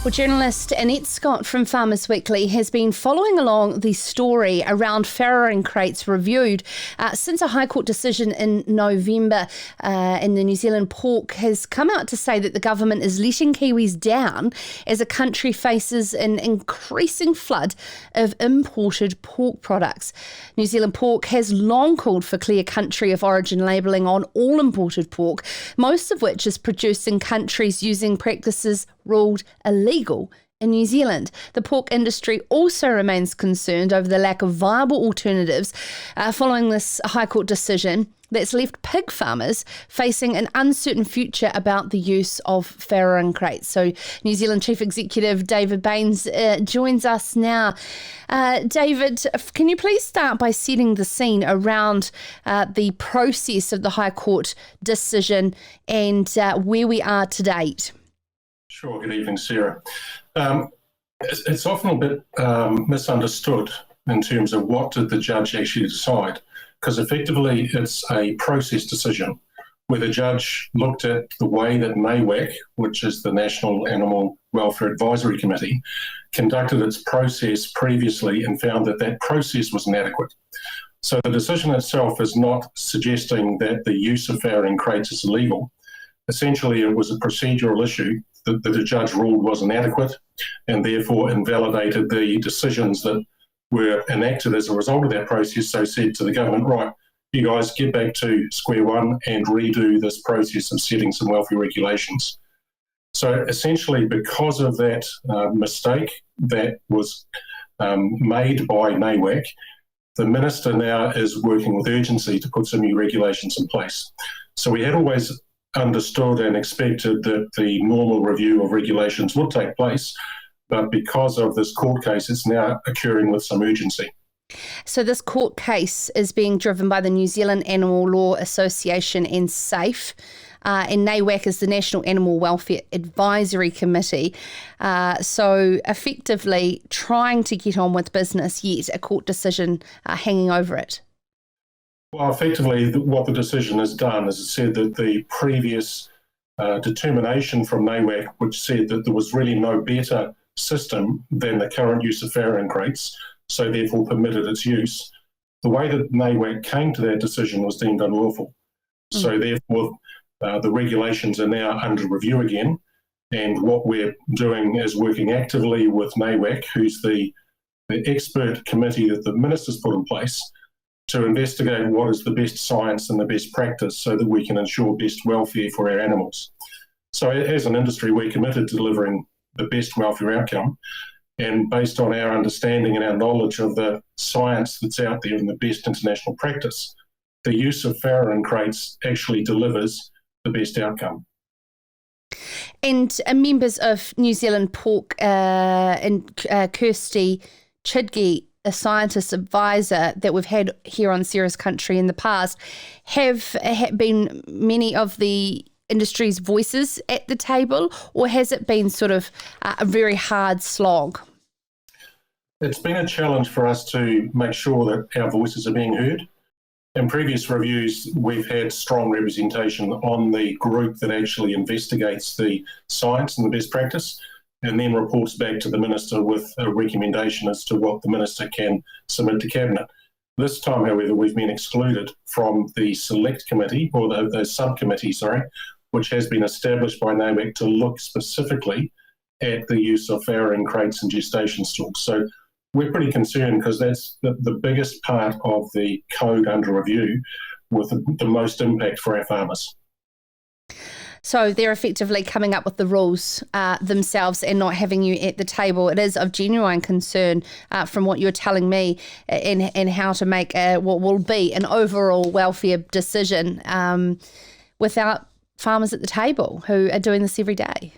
Well, journalist Annette Scott from Farmers Weekly has been following along the story around farrowing crates reviewed since a High Court decision in November. And the New Zealand pork has come out to say that the government is letting Kiwis down as a country faces an increasing flood of imported pork products. New Zealand Pork has long called for clear country of origin labelling on all imported pork, most of which is produced in countries using practices ruled illegal in New Zealand. The pork industry also remains concerned over the lack of viable alternatives following this High Court decision that's left pig farmers facing an uncertain future about the use of farrowing crates. So New Zealand Chief Executive David Baines joins us now. David, can you please start by setting the scene around the process of the High Court decision and where we are to date? Sure. Good evening, Sarah. It's often a bit misunderstood in terms of what did the judge actually decide, because effectively it's a process decision where the judge looked at the way that NAWAC, which is the National Animal Welfare Advisory Committee, conducted its process previously and found that that process was inadequate. So the decision itself is not suggesting that the use of farrowing crates is illegal. Essentially, it was a procedural issue that the judge ruled was inadequate and therefore invalidated the decisions that were enacted as a result of that process. So said to the government, right, you guys get back to square one and redo this process of setting some welfare regulations. So essentially, because of that mistake that was made by NAWAC, the minister now is working with urgency to put some new regulations in place. So we had always understood and expected that the normal review of regulations would take place, but because of this court case, it's now occurring with some urgency. So this court case is being driven by the New Zealand Animal Law Association and SAFE, and NAWAC is the National Animal Welfare Advisory Committee. So effectively trying to get on with business, yet a court decision hanging over it. Well, effectively, what the decision has done is it said that the previous determination from NAWAC, which said that there was really no better system than the current use of farrowing crates, so therefore permitted its use, the way that NAWAC came to that decision was deemed unlawful. So therefore, the regulations are now under review again, and what we're doing is working actively with NAWAC, who's the expert committee that the minister's put in place, to investigate what is the best science and the best practice so that we can ensure best welfare for our animals. So as an industry, we're committed to delivering the best welfare outcome. And based on our understanding and our knowledge of the science that's out there and the best international practice, the use of farrowing crates actually delivers the best outcome. And members of New Zealand Pork and Kirsty Chidgey, a scientist advisor that we've had here on Sarah's Country in the past, have been many of the industry's voices at the table, or has it been sort of a very hard slog? It's been a challenge for us to make sure that our voices are being heard. In previous reviews, we've had strong representation on the group that actually investigates the science and the best practice, and then reports back to the minister with a recommendation as to what the minister can submit to cabinet. This time, however, we've been excluded from the select committee, or the subcommittee, which has been established by NAWAC to look specifically at the use of farrowing crates and gestation stools. So we're pretty concerned because that's the biggest part of the code under review with the most impact for our farmers. So they're effectively coming up with the rules themselves and not having you at the table. It is of genuine concern from what you're telling me and how to make what will be an overall welfare decision without farmers at the table who are doing this every day.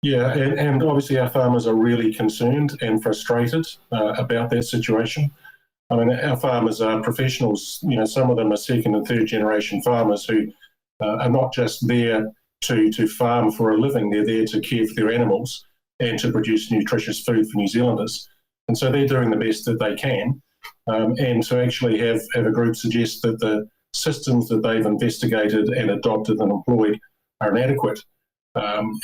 Yeah, and obviously our farmers are really concerned and frustrated about that situation. I mean, our farmers are professionals. You know, some of them are second and third generation farmers who are not just there to farm for a living. They're there to care for their animals and to produce nutritious food for New Zealanders. And so they're doing the best that they can. And to actually have a group suggest that the systems that they've investigated and adopted and employed are inadequate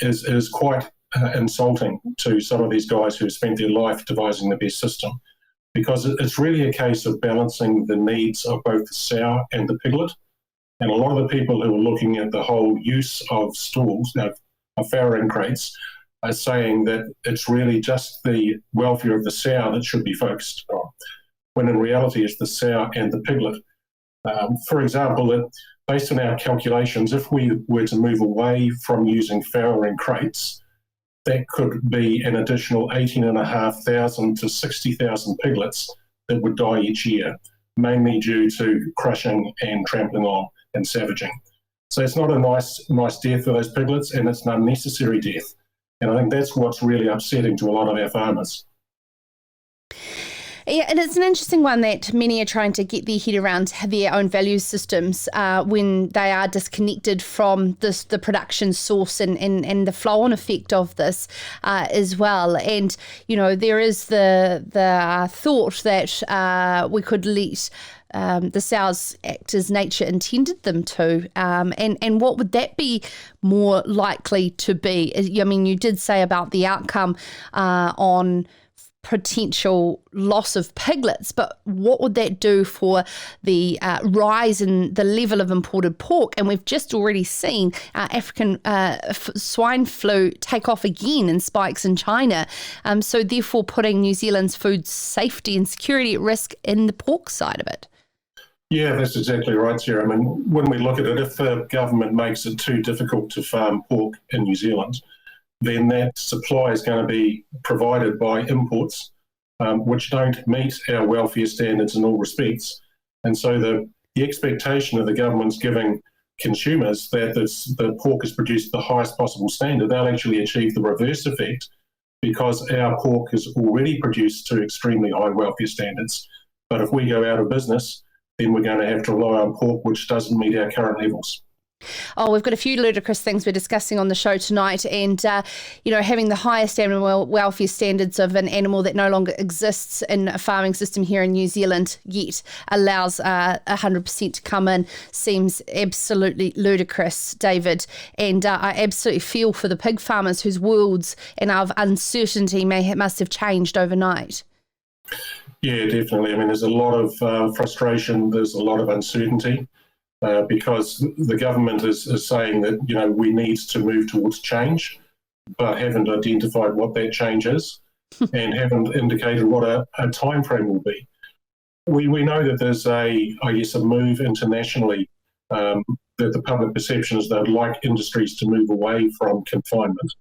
is quite insulting to some of these guys who have spent their life devising the best system, because it's really a case of balancing the needs of both the sow and the piglet. And a lot of the people who are looking at the whole use of stalls, of farrowing crates, are saying that it's really just the welfare of the sow that should be focused on, when in reality it's the sow and the piglet. For example, based on our calculations, if we were to move away from using farrowing crates, that could be an additional 18,500 to 60,000 piglets that would die each year, mainly due to crushing and trampling on and savaging. So it's not a nice death for those piglets, and it's an unnecessary death. And I think that's what's really upsetting to a lot of our farmers. Yeah, and it's an interesting one that many are trying to get their head around their own value systems when they are disconnected from the production source and the flow-on effect of this as well. And, you know, there is the thought that we could let the sows act as nature intended them to. And what would that be more likely to be? I mean, you did say about the outcome on potential loss of piglets, but what would that do for the rise in the level of imported pork? And we've just already seen African swine flu take off again in spikes in China, so therefore putting New Zealand's food safety and security at risk in the pork side of it. Yeah, that's exactly right, Sarah. I mean, when we look at it, if the government makes it too difficult to farm pork in New Zealand, then that supply is going to be provided by imports, which don't meet our welfare standards in all respects. And so the expectation of the government's giving consumers that the pork is produced at the highest possible standard, they'll actually achieve the reverse effect, because our pork is already produced to extremely high welfare standards. But if we go out of business, then we're going to have to rely on pork which doesn't meet our current levels. Oh, we've got a few ludicrous things we're discussing on the show tonight, and having the highest animal welfare standards of an animal that no longer exists in a farming system here in New Zealand yet allows 100% to come in seems absolutely ludicrous, David. And I absolutely feel for the pig farmers whose worlds and of uncertainty must have changed overnight. Yeah, definitely. I mean, there's a lot of frustration. There's a lot of uncertainty. Because the government is saying that, you know, we need to move towards change, but haven't identified what that change is and haven't indicated what a time frame will be. We know that there's a move internationally, that the public perception is they'd like industries to move away from confinement.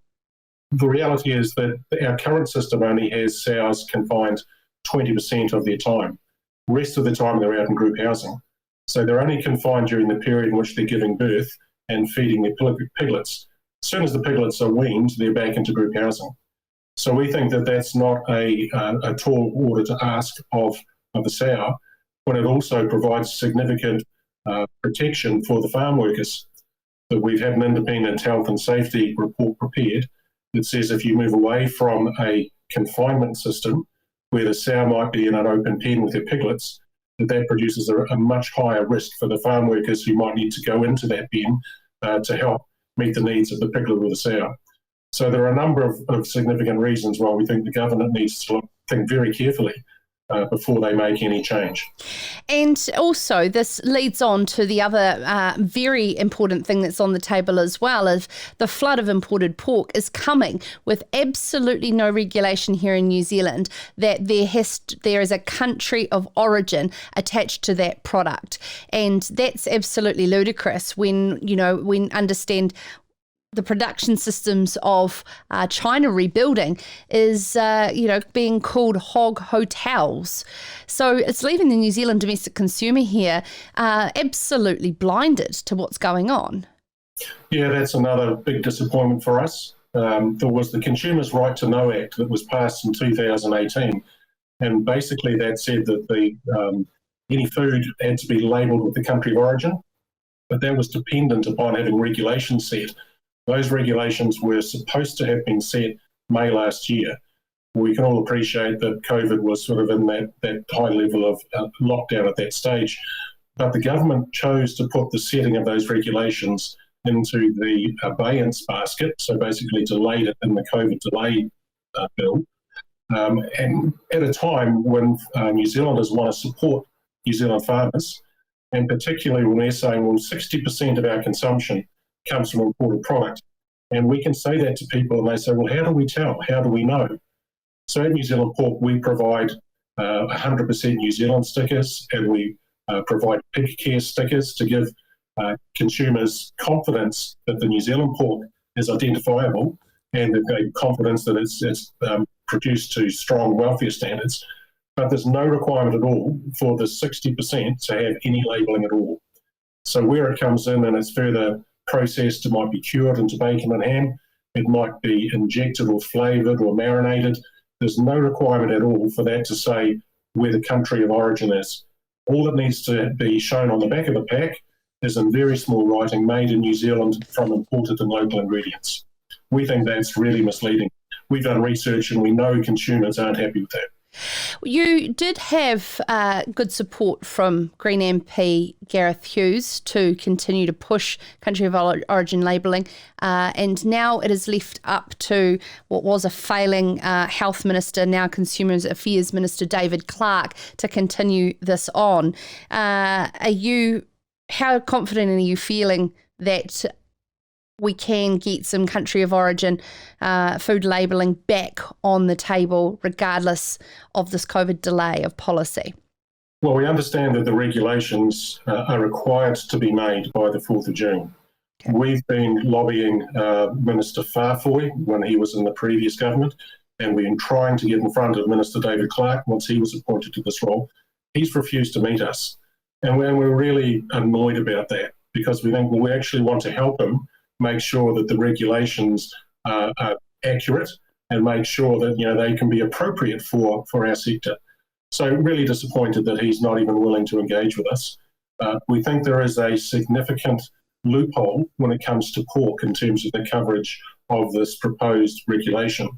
The reality is that our current system only has sows confined 20% of their time. The rest of the time they're out in group housing. So they're only confined during the period in which they're giving birth and feeding their piglets. As soon as the piglets are weaned, they're back into group housing. So we think that that's not a tall order to ask of the sow, when it also provides significant protection for the farm workers. But we've had an independent health and safety report prepared that says if you move away from a confinement system where the sow might be in an open pen with her piglets, that produces a much higher risk for the farm workers who might need to go into that pen to help meet the needs of the piglet or the sow. So there are a number of significant reasons why we think the government needs to think very carefully before they make any change. And also this leads on to the other very important thing that's on the table as well, is the flood of imported pork is coming with absolutely no regulation here in New Zealand that there is a country of origin attached to that product. And that's absolutely ludicrous when understand the production systems of China rebuilding is, being called hog hotels. So it's leaving the New Zealand domestic consumer here absolutely blinded to what's going on. Yeah, that's another big disappointment for us. There was the Consumers' Right to Know Act that was passed in 2018, and basically that said that any food had to be labelled with the country of origin, but that was dependent upon having regulations set. Those regulations were supposed to have been set May last year. We can all appreciate that COVID was sort of in that high level of lockdown at that stage. But the government chose to put the setting of those regulations into the Baines basket, so basically delayed it in the COVID delay bill. And at a time when New Zealanders want to support New Zealand farmers, and particularly when we're saying, well, 60% of our consumption comes from imported product. And we can say that to people and they say, well, how do we tell? How do we know? So at New Zealand Pork, we provide 100% New Zealand stickers, and we provide pig care stickers to give consumers confidence that the New Zealand pork is identifiable and they've got confidence that it's produced to strong welfare standards. But there's no requirement at all for the 60% to have any labelling at all. So where it comes in and it's further processed, it might be cured into bacon and ham, it might be injected or flavoured or marinated. There's no requirement at all for that to say where the country of origin is. All that needs to be shown on the back of the pack is in very small writing, made in New Zealand from imported and local ingredients. We think that's really misleading. We've done research and we know consumers aren't happy with that. You did have good support from Green MP Gareth Hughes to continue to push country of origin labelling, and now it is left up to what was a failing health minister, now Consumer Affairs Minister David Clark, to continue this on. How confident are you feeling that we can get some country of origin food labelling back on the table regardless of this COVID delay of policy? Well, we understand that the regulations are required to be made by the 4th of June. Okay. We've been lobbying Minister Farrowing when he was in the previous government, and we've been trying to get in front of Minister David Clark once he was appointed to this role. He's refused to meet us. And we're really annoyed about that because we think, well, we actually want to help him make sure that the regulations are accurate and make sure that they can be appropriate for our sector. So really disappointed that he's not even willing to engage with us. We think there is a significant loophole when it comes to pork in terms of the coverage of this proposed regulation,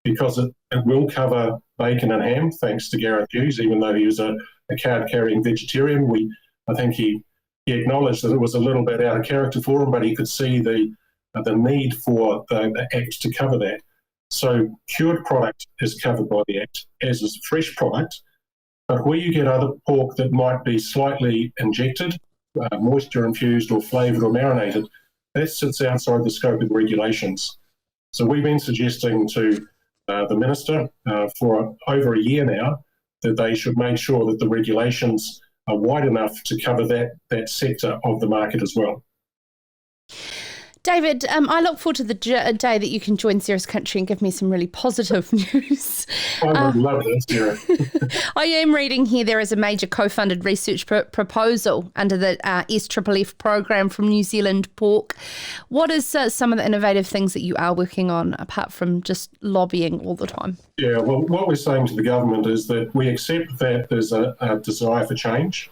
because it will cover bacon and ham, thanks to Gareth Hughes, even though he was a card-carrying vegetarian. I think he acknowledged that it was a little bit out of character for him, but he could see the need for the Act to cover that. So cured product is covered by the Act, as is fresh product. But where you get other pork that might be slightly injected, moisture infused or flavoured or marinated, that sits outside the scope of the regulations. So we've been suggesting to the Minister for over a year now that they should make sure that the regulations are wide enough to cover that sector of the market as well. David, I look forward to the day that you can join Sarah's Country and give me some really positive news. I would love that, Sarah. I am reading here there is a major co-funded research proposal under the SFFF program from New Zealand Pork. What is some of the innovative things that you are working on apart from just lobbying all the time? Yeah, well, what we're saying to the government is that we accept that there's a desire for change,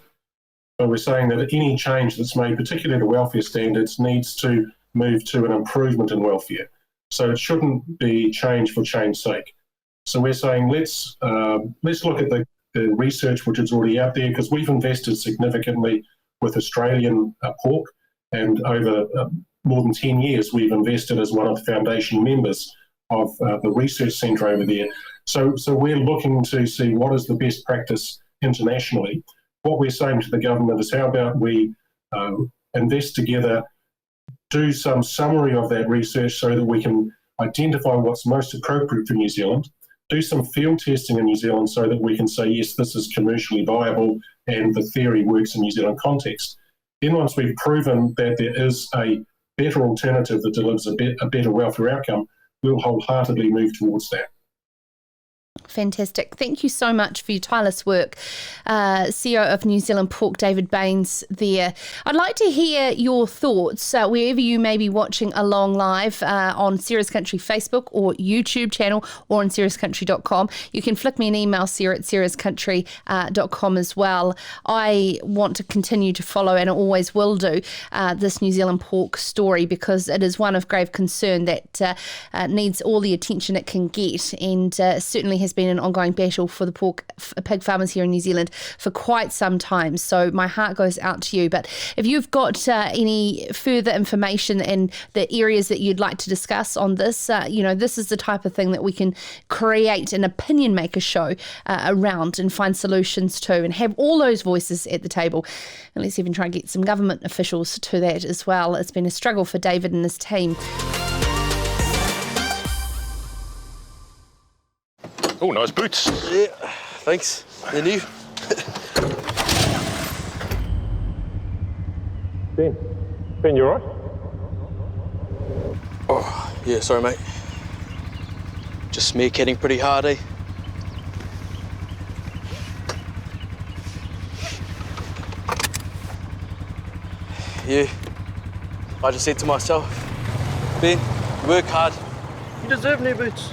but we're saying that any change that's made, particularly to welfare standards, needs to move to an improvement in welfare. So it shouldn't be change for change's sake. So we're saying let's look at the research which is already out there, because we've invested significantly with Australian pork, and over more than 10 years we've invested as one of the foundation members of the research centre over there. So we're looking to see what is the best practice internationally. What we're saying to the government is, how about we invest together, do some summary of that research so that we can identify what's most appropriate for New Zealand, do some field testing in New Zealand so that we can say, yes, this is commercially viable and the theory works in New Zealand context. Then once we've proven that there is a better alternative that delivers a better welfare outcome, we'll wholeheartedly move towards that. Fantastic. Thank you so much for your tireless work. CEO of New Zealand Pork, David Baines there. I'd like to hear your thoughts wherever you may be watching along live on Sarah's Country Facebook or YouTube channel, or on sarahscountry.com. You can flick me an email, sarah@sarahscountry.com as well. I want to continue to follow, and always will do, this New Zealand pork story, because it is one of grave concern that needs all the attention it can get, and certainly has been an ongoing battle for the pig farmers here in New Zealand for quite some time. So my heart goes out to you. But if you've got any further information and the areas that you'd like to discuss on this, this is the type of thing that we can create an opinion maker show around and find solutions to, and have all those voices at the table. And let's even try and get some government officials to that as well. It's been a struggle for David and his team. Oh, nice boots. Yeah, thanks. They're new. Ben, you alright? Oh, yeah, sorry, mate. Just meerkatting pretty hard, eh? Yeah, I just said to myself, Ben, work hard. You deserve new boots.